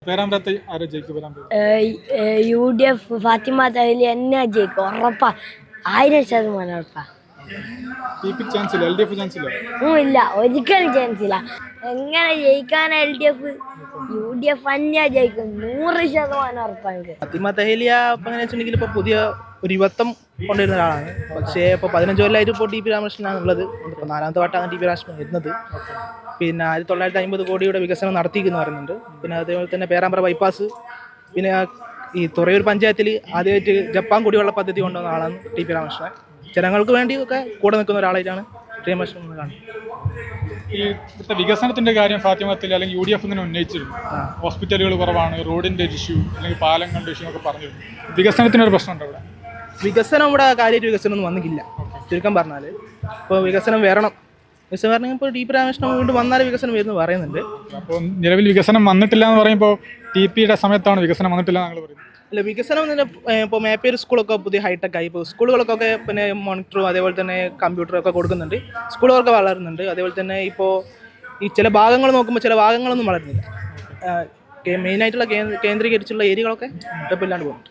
പേരാമ്പ്രത്ത് ആരാ ജയിക്കും? UDF ഫാത്തിമ തഹലി എന്നെ ജയിക്കും, ഉറപ്പാ, 1000% ഉറപ്പാ. ചാൻസ് ഇല്ല, LDF ചാൻസ് ഇല്ല. ഇല്ല, ഒരിക്കലും ചാൻസ് ഇല്ല. എങ്ങനെ ജയിക്കാൻ LDF? UDF തന്നെ ജയിക്കും, 100% ഉറപ്പാണ്. ഫാത്തിമ തഹലിയ ഇപ്പം എങ്ങനെ വെച്ചിട്ടുണ്ടെങ്കിൽ ഇപ്പോൾ പുതിയ ഒരു യുവത്വം കൊണ്ടുവരുന്ന ഒരാളാണ്. പക്ഷേ ഇപ്പോൾ 15 കൊല്ലമായിട്ട് ഇപ്പോൾ TP രാമകൃഷ്ണനാണ് ഉള്ളത്. ഇപ്പോൾ 4ാമത്തെ വട്ടമാണ് TP രാമകൃഷ്ണൻ വരുന്നത്. പിന്നെ 1950 കോടിയുടെ വികസനം നടത്തിയെന്ന് പറയുന്നുണ്ട്. പിന്നെ അതേപോലെ തന്നെ പേരാമ്പ്ര ബൈപ്പാസ്, പിന്നെ ഈ തുറയൂർ പഞ്ചായത്തിൽ ആദ്യമായിട്ട് ജപ്പാൻ കുടിവെള്ള പദ്ധതി കൊണ്ടുവന്ന ആളാണ് TP രാമകൃഷ്ണൻ. ജനങ്ങൾക്ക് വേണ്ടിയൊക്കെ കൂടെ നിൽക്കുന്ന ഒരാളായിട്ടാണ് TP രാമകൃഷ്ണൻ കാണുന്നത്. ഈ വികസനത്തിന്റെ കാര്യം ഫാത്തിമത്തിൽ അല്ലെങ്കിൽ UDF ഇങ്ങനെ ഉന്നയിച്ചിരുന്നു. ഹോസ്പിറ്റലുകൾ കുറവാണ്, റോഡിന്റെ ഇഷ്യൂ അല്ലെങ്കിൽ പാലങ്ങളുടെ ഇഷ്യൂ ഒക്കെ പറഞ്ഞിരുന്നു. വികസനത്തിനൊരു പ്രശ്നമുണ്ട് അവിടെ. വികസനം ഇവിടെ കാര്യമായിട്ട് വികസനം ഒന്നും വന്നിട്ടില്ല. ചുരുക്കം പറഞ്ഞാൽ ഇപ്പോൾ വികസനം വരണം. വികസനം പറഞ്ഞാൽ ഇപ്പോൾ TP രാമകൃഷ്ണൻ വീണ്ടും വന്നാലേ വികസനം വരുന്നു പറയുന്നുണ്ട്. അപ്പോൾ നിലവിൽ വികസനം വന്നിട്ടില്ല എന്ന് പറയുമ്പോൾ TPയുടെ സമയത്താണ് വികസനം വന്നിട്ടില്ല എന്ന് പറയുന്നത്. അല്ല, വികസനം തന്നെ ഇപ്പോൾ മേപ്പേര് സ്കൂളൊക്കെ പുതിയ ഹൈടെക് ആയി. ഇപ്പോൾ സ്കൂളുകൾക്കൊക്കെ പിന്നെ മോണിറ്ററും അതേപോലെ തന്നെ കമ്പ്യൂട്ടറൊക്കെ കൊടുക്കുന്നുണ്ട്. സ്കൂളുകളൊക്കെ വളരുന്നുണ്ട്. അതേപോലെ തന്നെ ഇപ്പോൾ ഈ ചില ഭാഗങ്ങൾ നോക്കുമ്പോൾ ചില ഭാഗങ്ങളൊന്നും വളരുന്നില്ല. മെയിനായിട്ടുള്ള കേന്ദ്രീകരിച്ചുള്ള ഏരിയകളൊക്കെ കുഴപ്പമില്ലാണ്ട് പോകുന്നുണ്ട്.